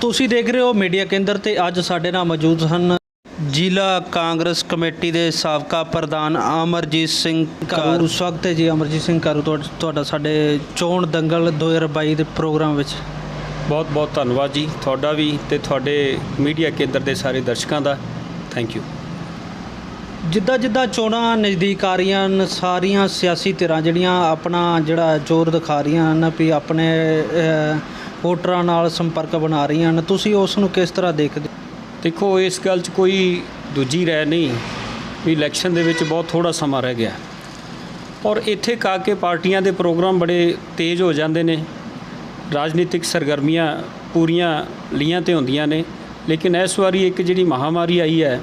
ਤੁਸੀਂ ਦੇਖ ਰਹੇ ਹੋ ਮੀਡੀਆ ਕੇਂਦਰ ਤੇ ਅੱਜ ਸਾਡੇ ਨਾਲ ਮੌਜੂਦ ਹਨ ਜ਼ਿਲ੍ਹਾ ਕਾਂਗਰਸ ਕਮੇਟੀ ਦੇ ਸਾਬਕਾ ਪ੍ਰਧਾਨ ਅਮਰਜੀਤ ਸਿੰਘ ਕਾਰੂ। ਸਵਾਗਤ ਹੈ ਜੀ ਅਮਰਜੀਤ ਸਿੰਘ ਕਾਰੂ ਤੁਹਾਡਾ ਸਾਡੇ ਚੋਣ ਦੰਗਲ 2022 ਦੇ ਪ੍ਰੋਗਰਾਮ ਵਿੱਚ। ਬਹੁਤ ਬਹੁਤ ਧੰਨਵਾਦ ਜੀ ਤੁਹਾਡਾ ਵੀ ਤੇ ਤੁਹਾਡੇ ਮੀਡੀਆ ਕੇਂਦਰ ਦੇ ਸਾਰੇ ਦਰਸ਼ਕਾਂ ਦਾ। Thank you. ਜਿੱਦਾਂ ਜਿੱਦਾਂ ਚੋਣਾਂ ਨਜ਼ਦੀਕ ਆ ਰਹੀਆਂ ਹਨ, ਸਾਰੀਆਂ ਸਿਆਸੀ ਧਿਰਾਂ ਜਿਹੜੀਆਂ ਆਪਣਾ ਜਿਹੜਾ ਜ਼ੋਰ ਦਿਖਾ ਰਹੀਆਂ ਹਨ ਵੀ ਆਪਣੇ ਵੋਟਰਾਂ ਨਾਲ ਸੰਪਰਕ ਬਣਾ ਰਹੀਆਂ ਹਨ, ਤੁਸੀਂ ਉਸ ਨੂੰ ਕਿਸ ਤਰ੍ਹਾਂ ਦੇਖਦੇ? ਦੇਖੋ, ਇਸ ਗੱਲ 'ਚ ਕੋਈ ਦੂਜੀ ਰਾਏ ਨਹੀਂ ਵੀ ਇਲੈਕਸ਼ਨ ਦੇ ਵਿੱਚ ਬਹੁਤ ਥੋੜ੍ਹਾ ਸਮਾਂ ਰਹਿ ਗਿਆ ਔਰ ਇੱਥੇ ਕਾ ਕੇ ਪਾਰਟੀਆਂ ਦੇ ਪ੍ਰੋਗਰਾਮ ਬੜੇ ਤੇਜ਼ ਹੋ ਜਾਂਦੇ ਨੇ, ਰਾਜਨੀਤਿਕ ਸਰਗਰਮੀਆਂ ਪੂਰੀਆਂ ਲੀਆਂ 'ਤੇ ਹੁੰਦੀਆਂ ਨੇ। ਲੇਕਿਨ ਇਸ ਵਾਰੀ ਇੱਕ ਜਿਹੜੀ ਮਹਾਮਾਰੀ ਆਈ ਹੈ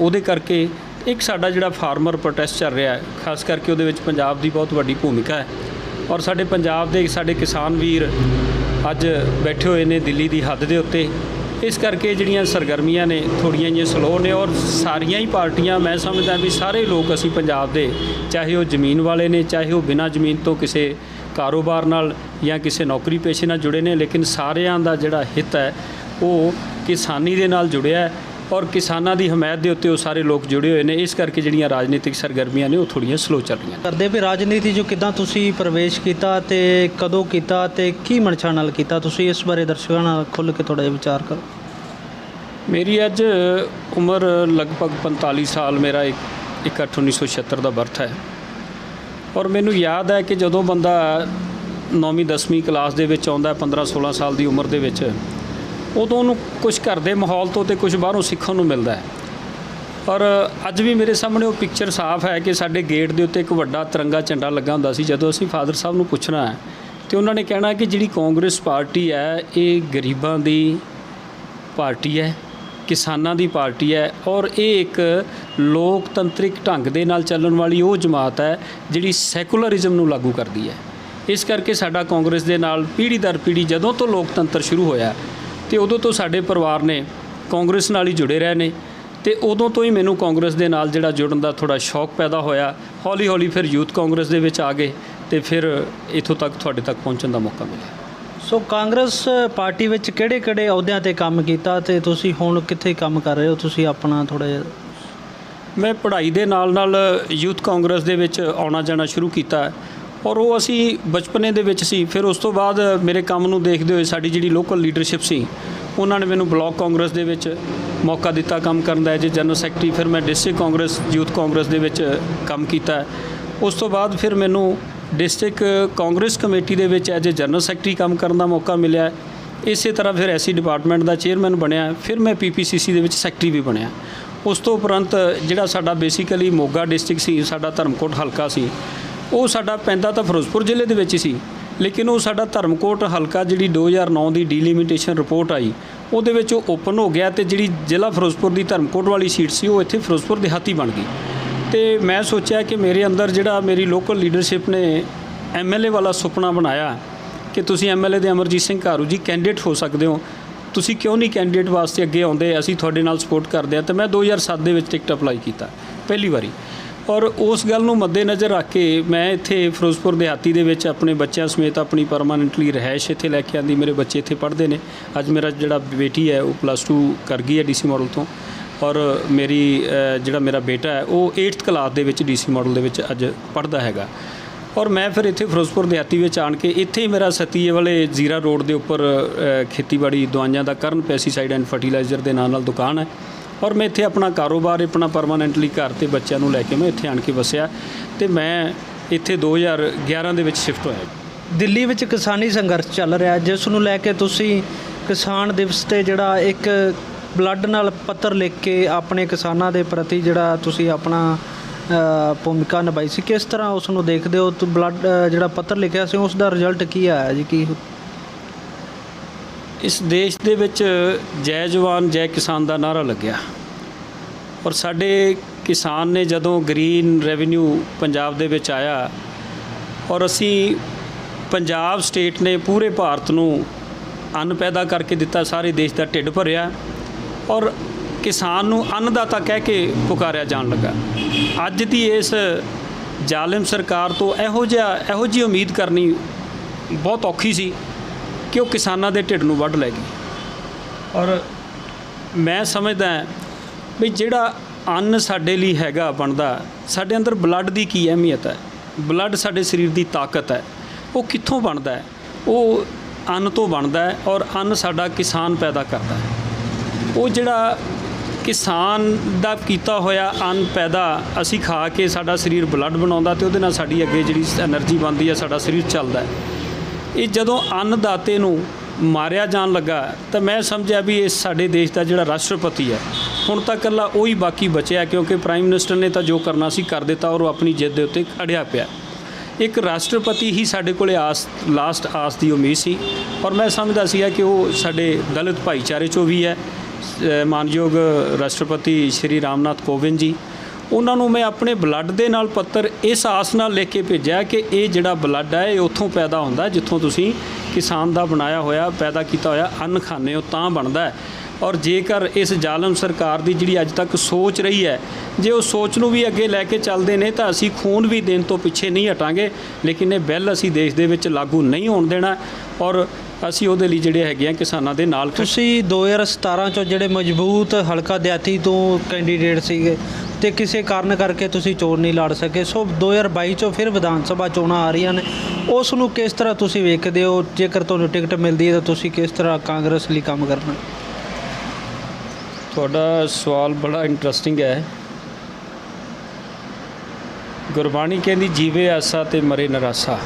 ਉਹਦੇ ਕਰਕੇ ਇੱਕ ਸਾਡਾ ਜਿਹੜਾ ਫਾਰਮਰ ਪ੍ਰੋਟੈਸਟ ਚੱਲ ਰਿਹਾ ਹੈ, ਖਾਸ ਕਰਕੇ ਉਹਦੇ ਵਿੱਚ ਪੰਜਾਬ ਦੀ ਬਹੁਤ ਵੱਡੀ ਭੂਮਿਕਾ ਹੈ ਔਰ ਸਾਡੇ ਪੰਜਾਬ ਦੇ ਸਾਡੇ ਕਿਸਾਨ ਵੀਰ ਅੱਜ ਬੈਠੇ ਹੋਏ ਨੇ ਦਿੱਲੀ ਦੀ ਹੱਦ ਦੇ ਉੱਤੇ। ਇਸ ਕਰਕੇ ਜਿਹੜੀਆਂ ਸਰਗਰਮੀਆਂ ਨੇ ਥੋੜ੍ਹੀਆਂ ਜਿਹੀਆਂ ਸਲੋ ਨੇ ਔਰ ਸਾਰੀਆਂ ਹੀ ਪਾਰਟੀਆਂ, ਮੈਂ ਸਮਝਦਾ ਵੀ ਸਾਰੇ ਲੋਕ ਅਸੀਂ ਪੰਜਾਬ ਦੇ, ਚਾਹੇ ਉਹ ਜ਼ਮੀਨ ਵਾਲੇ ਨੇ, ਚਾਹੇ ਉਹ ਬਿਨਾਂ ਜ਼ਮੀਨ ਤੋਂ ਕਿਸੇ ਕਾਰੋਬਾਰ ਨਾਲ ਜਾਂ ਕਿਸੇ ਨੌਕਰੀ ਪੇਸ਼ੇ ਨਾਲ ਜੁੜੇ ਨੇ, ਲੇਕਿਨ ਸਾਰਿਆਂ ਦਾ ਜਿਹੜਾ ਹਿੱਤ ਹੈ ਉਹ ਕਿਸਾਨੀ ਦੇ ਨਾਲ ਜੁੜਿਆ ਹੈ ਔਰ ਕਿਸਾਨਾਂ ਦੀ ਹਮਾਇਤ ਦੇ ਉੱਤੇ ਉਹ ਸਾਰੇ ਲੋਕ ਜੁੜੇ ਹੋਏ ਨੇ। ਇਸ ਕਰਕੇ ਜਿਹੜੀਆਂ ਰਾਜਨੀਤਿਕ ਸਰਗਰਮੀਆਂ ਨੇ ਉਹ ਥੋੜ੍ਹੀਆਂ ਸਲੋ ਚੱਲ ਰਹੀਆਂ ਕਰਦੇ ਵੀ ਰਾਜਨੀਤੀ 'ਚ ਕਿੱਦਾਂ ਤੁਸੀਂ ਪ੍ਰਵੇਸ਼ ਕੀਤਾ ਤੇ ਕਦੋਂ ਕੀਤਾ ਤੇ ਕੀ ਮਨਸ਼ਾ ਨਾਲ ਕੀਤਾ? ਤੁਸੀਂ ਇਸ ਬਾਰੇ ਦਰਸ਼ਕਾਂ ਨਾਲ ਖੁੱਲ੍ਹ ਕੇ ਥੋੜ੍ਹਾ ਜਿਹਾ ਵਿਚਾਰ ਕਰੋ। ਮੇਰੀ ਅੱਜ ਉਮਰ ਲਗਭਗ 45 ਸਾਲ, ਮੇਰਾ 1/8/1976 ਦਾ ਬਰਥ ਹੈ ਔਰ ਮੈਨੂੰ ਯਾਦ ਹੈ ਕਿ ਜਦੋਂ ਬੰਦਾ 9ਵੀਂ 10ਵੀਂ ਕਲਾਸ ਦੇ ਵਿੱਚ ਆਉਂਦਾ 15-16 ਸਾਲ ਦੀ ਉਮਰ ਦੇ ਵਿੱਚ, ਉਦੋਂ ਉਹਨੂੰ ਕੁਝ ਘਰ ਦੇ ਮਾਹੌਲ ਤੋਂ ਤੇ ਕੁਝ ਬਾਹਰੋਂ ਸਿੱਖਣ ਨੂੰ ਮਿਲਦਾ ਹੈ। ਔਰ ਅੱਜ ਵੀ ਮੇਰੇ ਸਾਹਮਣੇ ਉਹ ਪਿਕਚਰ ਸਾਫ਼ ਹੈ ਕਿ ਸਾਡੇ ਗੇਟ ਦੇ ਉੱਤੇ ਇੱਕ ਵੱਡਾ ਤਿਰੰਗਾ ਝੰਡਾ ਲੱਗਾ ਹੁੰਦਾ ਸੀ। ਜਦੋਂ ਅਸੀਂ ਫਾਦਰ ਸਾਹਿਬ ਨੂੰ ਪੁੱਛਣਾ ਹੈ ਤੇ ਉਹਨਾਂ ਨੇ ਕਹਿਣਾ ਕਿ ਜਿਹੜੀ ਕਾਂਗਰਸ ਪਾਰਟੀ ਹੈ ਇਹ ਗਰੀਬਾਂ ਦੀ ਪਾਰਟੀ ਹੈ, ਕਿਸਾਨਾਂ ਦੀ ਪਾਰਟੀ ਹੈ ਔਰ ਇਹ ਇੱਕ ਲੋਕਤੰਤਰਿਕ ਢੰਗ ਦੇ ਨਾਲ ਚੱਲਣ ਵਾਲੀ ਉਹ ਜਮਾਤ ਹੈ ਜਿਹੜੀ ਸੈਕੂਲਰਿਜ਼ਮ ਨੂੰ ਲਾਗੂ ਕਰਦੀ ਹੈ। ਇਸ ਕਰਕੇ ਸਾਡਾ ਕਾਂਗਰਸ ਦੇ ਨਾਲ ਪੀੜ੍ਹੀ ਦਰ ਪੀੜ੍ਹੀ ਜਦੋਂ ਤੋਂ ਲੋਕਤੰਤਰ ਸ਼ੁਰੂ ਹੋਇਆ ਤੇ ਉਦੋਂ ਤੋਂ ਸਾਡੇ ਪਰਿਵਾਰ ਨੇ ਕਾਂਗਰਸ ਨਾਲ ਹੀ ਜੁੜੇ ਰਹੇ ਨੇ ਤੇ ਉਦੋਂ ਤੋਂ ਹੀ ਮੈਨੂੰ ਕਾਂਗਰਸ ਦੇ ਨਾਲ ਜਿਹੜਾ ਜੁੜਨ ਦਾ ਥੋੜ੍ਹਾ ਸ਼ੌਕ ਪੈਦਾ ਹੋਇਆ। ਹੌਲੀ ਹੌਲੀ ਫਿਰ ਯੂਥ ਕਾਂਗਰਸ ਦੇ ਵਿੱਚ ਆ ਗਏ ਤੇ ਫਿਰ ਇੱਥੋਂ ਤੱਕ ਤੁਹਾਡੇ ਤੱਕ ਪਹੁੰਚਣ ਦਾ ਮੌਕਾ ਮਿਲਿਆ। ਸੋ ਕਾਂਗਰਸ ਪਾਰਟੀ ਵਿੱਚ ਕਿਹੜੇ ਅਹੁਦਿਆਂ 'ਤੇ ਕੰਮ ਕੀਤਾ ਤੇ ਤੁਸੀਂ ਹੁਣ ਕਿੱਥੇ ਕੰਮ ਕਰ ਰਹੇ ਹੋ? ਤੁਸੀਂ ਆਪਣਾ ਥੋੜ੍ਹਾ ਜਿਹਾ। ਮੈਂ ਪੜ੍ਹਾਈ ਦੇ ਨਾਲ ਯੂਥ ਕਾਂਗਰਸ ਦੇ ਵਿੱਚ ਆਉਣਾ ਜਾਣਾ ਸ਼ੁਰੂ ਕੀਤਾ ਔਰ ਉਹ ਅਸੀਂ ਬਚਪਨੇ ਦੇ ਵਿੱਚ ਸੀ। ਫਿਰ ਉਸ ਤੋਂ ਬਾਅਦ ਮੇਰੇ ਕੰਮ ਨੂੰ ਦੇਖਦੇ ਹੋਏ ਸਾਡੀ ਜਿਹੜੀ ਲੋਕਲ ਲੀਡਰਸ਼ਿਪ ਸੀ ਉਹਨਾਂ ਨੇ ਮੈਨੂੰ ਬਲਾਕ ਕਾਂਗਰਸ ਦੇ ਵਿੱਚ ਮੌਕਾ ਦਿੱਤਾ ਕੰਮ ਕਰਨ ਦਾ ਐਜ ਜਨਰਲ ਸੈਕਟਰੀ। ਫਿਰ ਮੈਂ ਡਿਸਟ੍ਰਿਕਟ ਕਾਂਗਰਸ ਯੂਥ ਕਾਂਗਰਸ ਦੇ ਵਿੱਚ ਕੰਮ ਕੀਤਾ। ਉਸ ਤੋਂ ਬਾਅਦ ਫਿਰ ਮੈਨੂੰ ਡਿਸਟ੍ਰਿਕਟ ਕਾਂਗਰਸ ਕਮੇਟੀ ਦੇ ਵਿੱਚ ਐਜ ਜਨਰਲ ਸੈਕਟਰੀ ਕੰਮ ਕਰਨ ਦਾ ਮੌਕਾ ਮਿਲਿਆ। ਇਸੇ ਤਰ੍ਹਾਂ ਫਿਰ ਐਸੀ ਡਿਪਾਰਟਮੈਂਟ ਦਾ ਚੇਅਰਮੈਨ ਬਣਿਆ। ਫਿਰ ਮੈਂ PPCC ਦੇ ਵਿੱਚ ਸੈਕਟਰੀ ਵੀ ਬਣਿਆ। ਉਸ ਤੋਂ ਉਪਰੰਤ ਜਿਹੜਾ ਸਾਡਾ ਬੇਸਿਕਲੀ ਮੋਗਾ ਡਿਸਟ੍ਰਿਕਟ ਸੀ, ਸਾਡਾ ਧਰਮਕੋਟ ਹਲਕਾ ਸੀ, ਉਹ ਸਾਡਾ ਪੈਂਦਾ ਤਾਂ ਫਿਰੋਜ਼ਪੁਰ ਜ਼ਿਲ੍ਹੇ ਦੇ ਵਿੱਚ ਹੀ ਸੀ, ਲੇਕਿਨ ਉਹ ਸਾਡਾ ਧਰਮਕੋਟ ਹਲਕਾ ਜਿਹੜੀ 2009 ਦੀ ਡੀਲਿਮਿਟੇਸ਼ਨ ਰਿਪੋਰਟ ਆਈ ਉਹਦੇ ਵਿੱਚ ਉਹ ਓਪਨ ਹੋ ਗਿਆ ਤੇ ਜਿਹੜੀ ਜ਼ਿਲ੍ਹਾ ਫਿਰੋਜ਼ਪੁਰ ਦੀ ਧਰਮਕੋਟ ਵਾਲੀ ਸੀਟ ਸੀ ਉਹ ਇੱਥੇ ਫਿਰੋਜ਼ਪੁਰ ਦਿਹਾਤੀ ਬਣ ਗਈ। ਤੇ ਮੈਂ ਸੋਚਿਆ ਕਿ ਮੇਰੇ ਅੰਦਰ ਜਿਹੜਾ ਮੇਰੀ ਲੋਕਲ ਲੀਡਰਸ਼ਿਪ ਨੇ MLA ਵਾਲਾ ਸੁਪਨਾ ਬਣਾਇਆ ਕਿ ਤੁਸੀਂ MLA ਦੇ ਅਮਰਜੀਤ ਸਿੰਘ ਕਾਰੂ ਜੀ ਕੈਂਡੀਡੇਟ ਹੋ ਸਕਦੇ ਹੋ, ਤੁਸੀਂ ਕਿਉਂ ਨਹੀਂ ਕੈਂਡੀਡੇਟ ਵਾਸਤੇ ਅੱਗੇ ਆਉਂਦੇ, ਅਸੀਂ ਤੁਹਾਡੇ ਨਾਲ ਸਪੋਰਟ ਕਰਦੇ ਹਾਂ। ਤੇ ਮੈਂ 2007 ਦੇ ਵਿੱਚ ਟਿਕਟ ਅਪਲਾਈ ਕੀਤਾ ਪਹਿਲੀ ਵਾਰੀ ਔਰ ਉਸ ਗੱਲ ਨੂੰ ਮੱਦੇਨਜ਼ਰ ਰੱਖ ਕੇ ਮੈਂ ਇੱਥੇ ਫਿਰੋਜ਼ਪੁਰ ਦਿਹਾਤੀ ਦੇ ਵਿੱਚ ਆਪਣੇ ਬੱਚਿਆਂ ਸਮੇਤ ਆਪਣੀ ਪਰਮਾਨੈਂਟਲੀ ਰਿਹਾਇਸ਼ ਇੱਥੇ ਲੈ ਕੇ ਆਂਦੀ। ਮੇਰੇ ਬੱਚੇ ਇੱਥੇ ਪੜ੍ਹਦੇ ਨੇ। ਅੱਜ ਮੇਰਾ ਜਿਹੜਾ ਬੇਟੀ ਹੈ ਉਹ +2 ਕਰ ਗਈ ਹੈ DC ਮਾਡਲ ਤੋਂ ਔਰ ਮੇਰੀ ਜਿਹੜਾ ਮੇਰਾ ਬੇਟਾ ਹੈ ਉਹ 8th ਕਲਾਸ ਦੇ ਵਿੱਚ DC ਮਾਡਲ ਦੇ ਵਿੱਚ ਅੱਜ ਪੜ੍ਹਦਾ ਹੈਗਾ। ਔਰ ਮੈਂ ਫਿਰ ਇੱਥੇ ਫਿਰੋਜ਼ਪੁਰ ਦਿਹਾਤੀ ਵਿੱਚ ਆਣ ਕੇ ਇੱਥੇ ਹੀ ਮੇਰਾ ਸਤੀਏ ਵਾਲੇ ਜ਼ੀਰਾ ਰੋਡ ਦੇ ਉੱਪਰ ਖੇਤੀਬਾੜੀ ਦਵਾਈਆਂ ਦਾ ਕਰਨ ਪੈਸਟੀਸਾਈਡ ਐਂਡ ਫਰਟੀਲਾਈਜ਼ਰ ਦੇ ਨਾਲ ਦੁਕਾਨ ਹੈ ਔਰ ਮੈਂ ਇੱਥੇ ਆਪਣਾ ਕਾਰੋਬਾਰ ਆਪਣਾ ਪਰਮਾਨੈਂਟਲੀ ਘਰ ਤੇ ਬੱਚਿਆਂ ਨੂੰ ਲੈ ਕੇ ਮੈਂ ਇੱਥੇ ਆਣ ਕੇ ਵਸਿਆ ਤੇ ਮੈਂ ਇੱਥੇ 2011 ਦੇ ਵਿੱਚ ਸ਼ਿਫਟ ਹੋਇਆ। ਦਿੱਲੀ ਵਿੱਚ ਕਿਸਾਨੀ ਸੰਘਰਸ਼ ਚੱਲ ਰਿਹਾ ਜਿਸ ਨੂੰ ਲੈ ਕੇ ਤੁਸੀਂ ਕਿਸਾਨ ਦਿਵਸ 'ਤੇ ਜਿਹੜਾ ਇੱਕ ਬਲੱਡ ਨਾਲ ਪੱਤਰ ਲਿਖ ਕੇ ਆਪਣੇ ਕਿਸਾਨਾਂ ਦੇ ਪ੍ਰਤੀ ਜਿਹੜਾ ਤੁਸੀਂ ਆਪਣਾ ਭੂਮਿਕਾ ਨਿਭਾਈ ਸੀ, ਕਿਸ ਤਰ੍ਹਾਂ ਉਸ ਨੂੰ ਦੇਖਦੇ ਹੋ? ਬਲੱਡ ਜਿਹੜਾ ਪੱਤਰ ਲਿਖਿਆ ਸੀ ਉਸ ਦਾ ਰਿਜ਼ਲਟ ਕੀ ਆਇਆ ਜੀ? ਕੀ ਇਸ ਦੇਸ਼ ਦੇ ਵਿੱਚ ਜੈ ਜਵਾਨ ਜੈ ਕਿਸਾਨ ਦਾ ਨਾਅਰਾ ਲੱਗਿਆ ਔਰ ਸਾਡੇ ਕਿਸਾਨ ਨੇ ਜਦੋਂ ਗ੍ਰੀਨ ਰੈਵਨਿਊ ਪੰਜਾਬ ਦੇ ਵਿੱਚ ਆਇਆ ਔਰ ਅਸੀਂ ਪੰਜਾਬ ਸਟੇਟ ਨੇ ਪੂਰੇ ਭਾਰਤ ਨੂੰ ਅੰਨ ਪੈਦਾ ਕਰਕੇ ਦਿੱਤਾ, ਸਾਰੇ ਦੇਸ਼ ਦਾ ਢਿੱਡ ਭਰਿਆ ਔਰ ਕਿਸਾਨ ਨੂੰ ਅੰਨਦਾਤਾ ਕਹਿ ਕੇ ਪੁਕਾਰਿਆ ਜਾਣ ਲੱਗਾ। ਅੱਜ ਦੀ ਇਸ ਜ਼ਾਲਿਮ ਸਰਕਾਰ ਤੋਂ ਇਹੋ ਜਿਹੀ ਉਮੀਦ ਕਰਨੀ ਬਹੁਤ ਔਖੀ ਸੀ ਕਿ ਉਹ ਕਿਸਾਨਾਂ ਦੇ ਢਿੱਡ ਨੂੰ ਵੱਢ ਲੈ ਗਈ ਔਰ ਮੈਂ ਸਮਝਦਾ ਵੀ ਜਿਹੜਾ ਅੰਨ ਸਾਡੇ ਲਈ ਹੈਗਾ ਬਣਦਾ, ਸਾਡੇ ਅੰਦਰ ਬਲੱਡ ਦੀ ਕੀ ਅਹਿਮੀਅਤ ਹੈ, ਬਲੱਡ ਸਾਡੇ ਸਰੀਰ ਦੀ ਤਾਕਤ ਹੈ, ਉਹ ਕਿੱਥੋਂ ਬਣਦਾ ਹੈ? ਉਹ ਅੰਨ ਤੋਂ ਬਣਦਾ ਹੈ ਔਰ ਅੰਨ ਸਾਡਾ ਕਿਸਾਨ ਪੈਦਾ ਕਰਦਾ ਹੈ। ਉਹ ਜਿਹੜਾ ਕਿਸਾਨ ਦਾ ਕੀਤਾ ਹੋਇਆ ਅੰਨ ਪੈਦਾ ਅਸੀਂ ਖਾ ਕੇ ਸਾਡਾ ਸਰੀਰ ਬਲੱਡ ਬਣਾਉਂਦਾ ਅਤੇ ਉਹਦੇ ਨਾਲ ਸਾਡੀ ਅੱਗੇ ਜਿਹੜੀ ਐਨਰਜੀ ਬਣਦੀ ਹੈ, ਸਾਡਾ ਸਰੀਰ ਚੱਲਦਾ ਹੈ। ਇਹ ਜਦੋਂ ਅੰਨਦਾਤੇ ਨੂੰ ਮਾਰਿਆ ਜਾਣ ਲੱਗਾ ਤਾਂ ਮੈਂ ਸਮਝਿਆ ਵੀ ਇਹ ਸਾਡੇ ਦੇਸ਼ ਦਾ ਜਿਹੜਾ ਰਾਸ਼ਟਰਪਤੀ ਹੈ, ਹੁਣ ਤੱਕ ਇਕੱਲਾ ਉਹੀ ਬਾਕੀ ਬਚਿਆ, ਕਿਉਂਕਿ ਪ੍ਰਾਈਮ ਮਿਨਿਸਟਰ ਨੇ ਤਾਂ ਜੋ ਕਰਨਾ ਸੀ ਕਰ ਦਿੱਤਾ ਔਰ ਉਹ ਆਪਣੀ ਜਿੱਦ ਦੇ ਉੱਤੇ ਅੜਿਆ ਪਿਆ। ਇੱਕ ਰਾਸ਼ਟਰਪਤੀ ਹੀ ਸਾਡੇ ਕੋਲ ਲਾਸਟ ਆਸ ਦੀ ਉਮੀਦ ਸੀ ਔਰ ਮੈਂ ਸਮਝਦਾ ਸੀਗਾ ਕਿ ਉਹ ਸਾਡੇ ਦਲਿਤ ਭਾਈਚਾਰੇ 'ਚੋਂ ਵੀ ਹੈ। ਮਾਨਯੋਗ ਰਾਸ਼ਟਰਪਤੀ ਸ਼੍ਰੀ ਰਾਮਨਾਥ ਕੋਵਿੰਦ ਜੀ, ਉਹਨਾਂ ਨੂੰ ਮੈਂ ਆਪਣੇ ਬਲੱਡ ਦੇ ਨਾਲ ਪੱਤਰ ਇਸ ਆਸ ਨਾਲ ਲਿਖ ਕੇ ਭੇਜਿਆ ਕਿ ਇਹ ਜਿਹੜਾ ਬਲੱਡ ਹੈ ਇਹ ਉੱਥੋਂ ਪੈਦਾ ਹੁੰਦਾ ਜਿੱਥੋਂ ਤੁਸੀਂ ਕਿਸਾਨ ਦਾ ਬਣਾਇਆ ਹੋਇਆ ਪੈਦਾ ਕੀਤਾ ਹੋਇਆ ਅੰਨ ਖਾਂਦੇ ਹੋ ਤਾਂ ਬਣਦਾ ਹੈ। ਔਰ ਜੇਕਰ ਇਸ ਜ਼ਾਲਮ ਸਰਕਾਰ ਦੀ ਜਿਹੜੀ ਅੱਜ ਤੱਕ ਸੋਚ ਰਹੀ ਹੈ, ਜੇ ਉਹ ਸੋਚ ਨੂੰ ਵੀ ਅੱਗੇ ਲੈ ਕੇ ਚੱਲਦੇ ਨੇ ਤਾਂ ਅਸੀਂ ਖੂਨ ਵੀ ਦੇਣ ਤੋਂ ਪਿੱਛੇ ਨਹੀਂ ਹਟਾਂਗੇ, ਲੇਕਿਨ ਇਹ ਬਿੱਲ ਅਸੀਂ ਦੇਸ਼ ਦੇ ਵਿੱਚ ਲਾਗੂ ਨਹੀਂ ਹੋਣ ਦੇਣਾ ਔਰ ਅਸੀਂ ਉਹਦੇ ਲਈ ਜਿਹੜੇ ਹੈਗੇ ਆ ਕਿਸਾਨਾਂ ਦੇ ਨਾਲ। ਤੁਸੀਂ 2017 'ਚੋਂ ਜਿਹੜੇ ਮਜ਼ਬੂਤ ਹਲਕਾ ਦਿਹਾਤੀ ਤੋਂ ਕੈਂਡੀਡੇਟ ਸੀਗੇ ਤੇ ਕਿਸੇ ਕਾਰਨ ਕਰਕੇ ਤੁਸੀਂ ਚੋਣ ਨਹੀਂ ਲੜ ਸਕੇ, ਸੋ 2022 'ਚੋਂ ਫਿਰ ਵਿਧਾਨ ਸਭਾ ਚੋਣਾਂ ਆ ਰਹੀਆਂ ਨੇ, ਉਸ ਨੂੰ ਕਿਸ ਤਰ੍ਹਾਂ ਤੁਸੀਂ ਵੇਖਦੇ ਹੋ? ਜੇਕਰ ਤੁਹਾਨੂੰ ਟਿਕਟ ਮਿਲਦੀ ਹੈ ਤਾਂ ਤੁਸੀਂ ਕਿਸ ਤਰ੍ਹਾਂ ਕਾਂਗਰਸ ਲਈ ਕੰਮ ਕਰਨਾ? ਤੁਹਾਡਾ ਸਵਾਲ ਬੜਾ ਇੰਟਰਸਟਿੰਗ ਹੈ। ਗੁਰਬਾਣੀ ਕਹਿੰਦੀ ਜੀਵੇ ਆਸਾ ਤੇ ਮਰੇ ਨਿਰਾਸਾ।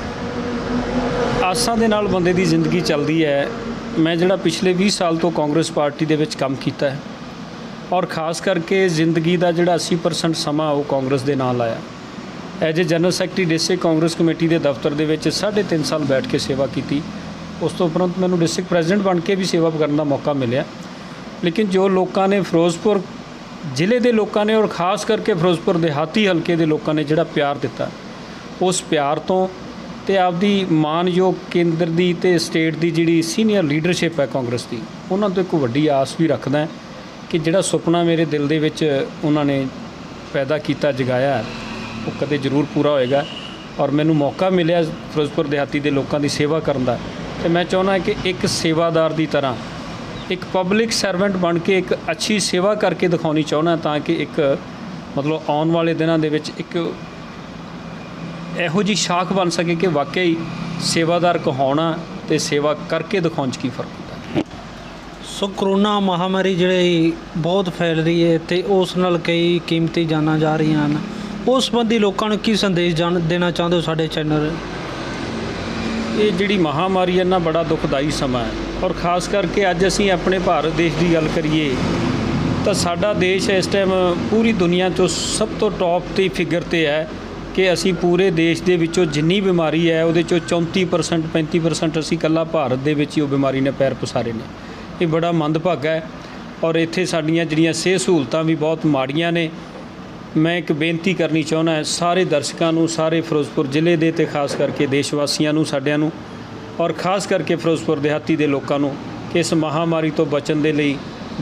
ਆਸਾਂ ਦੇ ਨਾਲ ਬੰਦੇ ਦੀ ਜ਼ਿੰਦਗੀ ਚੱਲਦੀ ਹੈ। ਮੈਂ ਜਿਹੜਾ ਪਿਛਲੇ 20 ਸਾਲ ਤੋਂ ਕਾਂਗਰਸ ਪਾਰਟੀ ਦੇ ਵਿੱਚ ਕੰਮ ਕੀਤਾ ਹੈ ਔਰ ਖ਼ਾਸ ਕਰਕੇ ਜ਼ਿੰਦਗੀ ਦਾ ਜਿਹੜਾ 80% ਸਮਾਂ ਉਹ ਕਾਂਗਰਸ ਦੇ ਨਾਲ ਆਇਆ। As a general secretary district Congress committee ਦੇ ਦਫ਼ਤਰ ਦੇ ਵਿੱਚ 3.5 ਸਾਲ ਬੈਠ ਕੇ ਸੇਵਾ ਕੀਤੀ। ਉਸ ਤੋਂ ਉਪਰੰਤ ਮੈਨੂੰ ਡਿਸਟ੍ਰਿਕਟ ਪ੍ਰੈਜ਼ੀਡੈਂਟ ਬਣ ਕੇ ਵੀ ਸੇਵਾ ਕਰਨ ਦਾ ਮੌਕਾ ਮਿਲਿਆ। ਲੇਕਿਨ ਜੋ ਲੋਕਾਂ ਨੇ ਫਿਰੋਜ਼ਪੁਰ ਜ਼ਿਲ੍ਹੇ ਦੇ ਲੋਕਾਂ ਨੇ ਔਰ ਖ਼ਾਸ ਕਰਕੇ ਫਿਰੋਜ਼ਪੁਰ ਦਿਹਾਤੀ ਹਲਕੇ ਦੇ ਲੋਕਾਂ ਨੇ ਜਿਹੜਾ ਪਿਆਰ ਦਿੱਤਾ, ਉਸ ਪਿਆਰ ਤੋਂ ਤੇ ਆਪਦੀ ਮਾਨਯੋਗ ਕੇਂਦਰ ਦੀ ਤੇ ਸਟੇਟ ਦੀ ਜਿਹੜੀ ਸੀਨੀਅਰ ਲੀਡਰਸ਼ਿਪ ਹੈ ਕਾਂਗਰਸ ਦੀ, ਉਹਨਾਂ ਤੋਂ ਇੱਕ ਵੱਡੀ ਆਸ ਵੀ ਰੱਖਦਾ ਕਿ ਜਿਹੜਾ ਸੁਪਨਾ ਮੇਰੇ ਦਿਲ ਦੇ ਵਿੱਚ ਉਹਨਾਂ ਨੇ ਪੈਦਾ ਕੀਤਾ ਜਗਾਇਆ, ਉਹ ਕਦੇ ਜ਼ਰੂਰ ਪੂਰਾ ਹੋਏਗਾ। ਔਰ ਮੈਨੂੰ ਮੌਕਾ ਮਿਲਿਆ ਫਿਰੋਜ਼ਪੁਰ ਦਿਹਾਤੀ ਦੇ ਲੋਕਾਂ ਦੀ ਸੇਵਾ ਕਰਨ ਦਾ, ਤੇ ਮੈਂ ਚਾਹੁੰਦਾ ਕਿ ਇੱਕ ਸੇਵਾਦਾਰ ਦੀ ਤਰ੍ਹਾਂ ਇੱਕ ਪਬਲਿਕ ਸਰਵੈਂਟ ਬਣ ਕੇ ਇੱਕ ਅੱਛੀ ਸੇਵਾ ਕਰਕੇ ਦਿਖਾਉਣੀ ਚਾਹੁੰਦਾ, ਤਾਂ ਕਿ ਇੱਕ ਮਤਲਬ ਆਉਣ ਵਾਲੇ ਦਿਨਾਂ ਦੇ ਵਿੱਚ ਇੱਕ ਇਹੋ ਜਿਹੀ ਸ਼ਾਖ ਬਣ ਸਕੇ ਕਿ ਵਾਕਈ ਸੇਵਾਦਾਰ ਕਹਾਉਣਾ ਤੇ ਸੇਵਾ ਕਰਕੇ ਦਿਖਾਉਣ 'ਚ ਕੀ ਫਰਕ ਹੁੰਦਾ। ਸੋ ਕਰੋਨਾ ਮਹਾਮਾਰੀ ਜਿਹੜੀ ਬਹੁਤ ਫੈਲ ਰਹੀ ਹੈ ਤੇ ਉਸ ਨਾਲ ਕਈ ਕੀਮਤੀ ਜਾਨਾਂ ਜਾ ਰਹੀਆਂ ਹਨ, ਉਸ ਸੰਬੰਧੀ ਲੋਕਾਂ ਨੂੰ ਕੀ ਸੰਦੇਸ਼ ਦੇਣਾ ਚਾਹੁੰਦੇ ਹੋ ਸਾਡੇ ਚੈਨਲ? ਇਹ ਜਿਹੜੀ ਮਹਾਮਾਰੀ ਹੈ ਨਾ, ਬੜਾ ਦੁਖਦਾਈ ਸਮਾਂ ਹੈ ਔਰ ਖ਼ਾਸ ਕਰਕੇ ਅੱਜ ਅਸੀਂ ਆਪਣੇ ਭਾਰਤ ਦੇਸ਼ ਦੀ ਗੱਲ ਕਰੀਏ ਤਾਂ ਸਾਡਾ ਦੇਸ਼ ਇਸ ਟਾਈਮ ਪੂਰੀ ਦੁਨੀਆ 'ਚੋਂ ਸਭ ਤੋਂ ਟੌਪ 'ਤੇ ਫਿਗਰ 'ਤੇ ਹੈ ਕਿ ਅਸੀਂ ਪੂਰੇ ਦੇਸ਼ ਦੇ ਵਿੱਚੋਂ ਜਿੰਨੀ ਬਿਮਾਰੀ ਹੈ ਉਹਦੇ 'ਚੋਂ 34% 35% ਅਸੀਂ ਇਕੱਲਾ ਭਾਰਤ ਦੇ ਵਿੱਚ ਹੀ ਉਹ ਬਿਮਾਰੀ ਨੇ ਪੈਰ ਪਸਾਰੇ ਨੇ। ਇਹ ਬੜਾ ਮੰਦਭਾਗਾ ਹੈ ਔਰ ਇੱਥੇ ਸਾਡੀਆਂ ਜਿਹੜੀਆਂ ਸਿਹਤ ਸਹੂਲਤਾਂ ਵੀ ਬਹੁਤ ਮਾੜੀਆਂ ਨੇ। ਮੈਂ ਇੱਕ ਬੇਨਤੀ ਕਰਨੀ ਚਾਹੁੰਦਾ ਸਾਰੇ ਦਰਸ਼ਕਾਂ ਨੂੰ, ਸਾਰੇ ਫਿਰੋਜ਼ਪੁਰ ਜ਼ਿਲ੍ਹੇ ਦੇ ਤੇ ਖ਼ਾਸ ਕਰਕੇ ਦੇਸ਼ ਵਾਸੀਆਂ ਨੂੰ, ਸਾਡਿਆਂ ਨੂੰ ਔਰ ਖ਼ਾਸ ਕਰਕੇ ਫਿਰੋਜ਼ਪੁਰ ਦਿਹਾਤੀ ਦੇ ਲੋਕਾਂ ਨੂੰ ਕਿ ਇਸ ਮਹਾਮਾਰੀ ਤੋਂ ਬਚਣ ਦੇ ਲਈ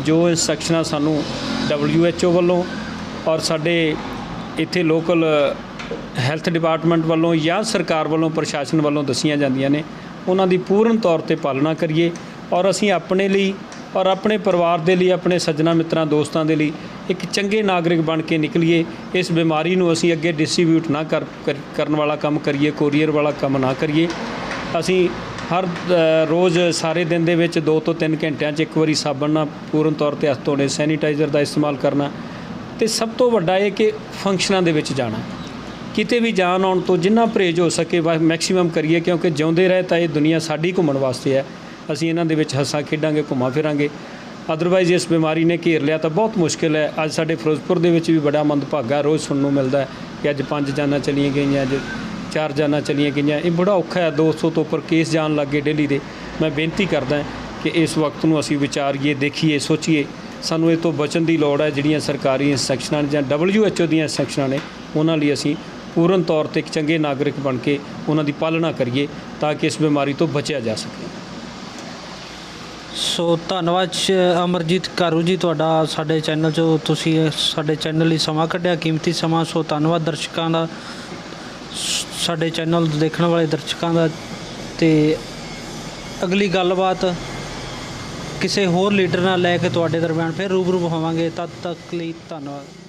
ਜੋ ਇੰਸਟਰਕਸ਼ਨਾਂ ਸਾਨੂੰ WHO ਵੱਲੋਂ ਔਰ ਸਾਡੇ ਇੱਥੇ ਲੋਕਲ ਹੈਲਥ ਡਿਪਾਰਟਮੈਂਟ ਵੱਲੋਂ ਜਾਂ ਸਰਕਾਰ ਵੱਲੋਂ ਪ੍ਰਸ਼ਾਸਨ ਵੱਲੋਂ ਦੱਸੀਆਂ ਜਾਂਦੀਆਂ ਨੇ, ਉਹਨਾਂ ਦੀ ਪੂਰਨ ਤੌਰ 'ਤੇ ਪਾਲਣਾ ਕਰੀਏ ਔਰ ਅਸੀਂ ਆਪਣੇ ਲਈ ਔਰ ਆਪਣੇ ਪਰਿਵਾਰ ਦੇ ਲਈ, ਆਪਣੇ ਸੱਜਣਾ ਮਿੱਤਰਾਂ ਦੋਸਤਾਂ ਦੇ ਲਈ ਇੱਕ ਚੰਗੇ ਨਾਗਰਿਕ ਬਣ ਕੇ ਨਿਕਲੀਏ। ਇਸ ਬਿਮਾਰੀ ਨੂੰ ਅਸੀਂ ਅੱਗੇ ਡਿਸਟ੍ਰੀਬਿਊਟ ਨਾ ਕਰਨ ਵਾਲਾ ਕੰਮ ਕਰੀਏ, ਕੋਰੀਅਰ ਵਾਲਾ ਕੰਮ ਨਾ ਕਰੀਏ। ਅਸੀਂ ਹਰ ਰੋਜ਼ ਸਾਰੇ ਦਿਨ ਦੇ ਵਿੱਚ 2 ਤੋਂ 3 ਘੰਟਿਆਂ 'ਚ ਇੱਕ ਵਾਰੀ ਸਾਬਣ ਨਾਲ ਪੂਰਨ ਤੌਰ 'ਤੇ ਹੱਥ ਧੋਣੇ, ਸੈਨੀਟਾਈਜ਼ਰ ਦਾ ਇਸਤੇਮਾਲ ਕਰਨਾ ਤੇ ਸਭ ਤੋਂ ਵੱਡਾ ਇਹ ਕਿ ਫੰਕਸ਼ਨਾਂ ਦੇ ਵਿੱਚ ਜਾਣਾ। ਕਿਤੇ ਵੀ ਜਾਣ ਆਉਣ ਤੋਂ ਜਿੰਨਾ ਪਰਹੇਜ਼ ਹੋ ਸਕੇ ਮੈਕਸੀਮਮ ਕਰੀਏ, ਕਿਉਂਕਿ ਜਿਉਂਦੇ ਰਹੇ ਤਾਂ ਇਹ ਦੁਨੀਆ ਸਾਡੀ ਘੁੰਮਣ ਵਾਸਤੇ ਹੈ। ਅਸੀਂ ਇਹਨਾਂ ਦੇ ਵਿੱਚ ਹੱਸਾਂ ਖੇਡਾਂਗੇ, ਘੁੰਮਾਂ ਫਿਰਾਂਗੇ। ਅਦਰਵਾਈਜ਼ ਇਸ ਬਿਮਾਰੀ ਨੇ ਘੇਰ ਲਿਆ ਤਾਂ ਬਹੁਤ ਮੁਸ਼ਕਿਲ ਹੈ। ਅੱਜ ਸਾਡੇ ਫਿਰੋਜ਼ਪੁਰ ਦੇ ਵਿੱਚ ਵੀ ਬੜਾ ਮੰਦਭਾਗਾ ਰੋਜ਼ ਸੁਣਨ ਨੂੰ ਮਿਲਦਾ ਹੈ ਕਿ ਅੱਜ 5 ਜਾਨਾਂ ਚਲੀਆਂ ਗਈਆਂ, ਅੱਜ 4 ਜਾਨਾਂ ਚਲੀਆਂ ਗਈਆਂ। ਇਹ ਬੜਾ ਔਖਾ ਹੈ। 200 ਤੋਂ ਉੱਪਰ ਕੇਸ ਜਾਣ ਲੱਗ ਗਏ ਡੇਲੀ ਦੇ। ਮੈਂ ਬੇਨਤੀ ਕਰਦਾ ਕਿ ਇਸ ਵਕਤ ਨੂੰ ਅਸੀਂ ਵਿਚਾਰੀਏ, ਦੇਖੀਏ, ਸੋਚੀਏ। ਸਾਨੂੰ ਇਹ ਤੋਂ ਬਚਣ ਦੀ ਲੋੜ ਹੈ। ਜਿਹੜੀਆਂ ਸਰਕਾਰੀ ਇੰਸਟਰਕਸ਼ਨਾਂ ਨੇ ਜਾਂ WHO ਦੀਆਂ ਇੰਸਟਰਕਸ਼ਨਾਂ ਨੇ, ਉਹਨਾਂ ਲਈ ਅਸੀਂ ਪੂਰਨ ਤੌਰ 'ਤੇ ਇੱਕ ਚੰਗੇ ਨਾਗਰਿਕ ਬਣ ਕੇ ਉਹਨਾਂ ਦੀ ਪਾਲਣਾ ਕਰੀਏ ਤਾਂ ਕਿ ਇਸ ਬਿਮਾਰੀ ਤੋਂ ਬਚਿਆ ਜਾ ਸਕੇ। ਸੋ ਧੰਨਵਾਦ ਅਮਰਜੀਤ ਕਾਰੂ ਜੀ, ਤੁਹਾਡਾ ਸਾਡੇ ਚੈਨਲ 'ਚ ਤੁਸੀਂ ਸਾਡੇ ਚੈਨਲ ਲਈ ਸਮਾਂ ਕੱਢਿਆ, ਕੀਮਤੀ ਸਮਾਂ। ਸੋ ਧੰਨਵਾਦ ਦਰਸ਼ਕਾਂ ਦਾ, ਸਾਡੇ ਚੈਨਲ ਦੇਖਣ ਵਾਲੇ ਦਰਸ਼ਕਾਂ ਦਾ। ਤੇ ਅਗਲੀ ਗੱਲਬਾਤ ਕਿਸੇ ਹੋਰ ਲੀਡਰ ਨਾਲ ਲੈ ਕੇ ਤੁਹਾਡੇ ਦਰਮਿਆਨ ਫਿਰ ਰੂਬਰੂ ਹੋਵਾਂਗੇ। ਤਦ ਤੱਕ ਲਈ ਧੰਨਵਾਦ।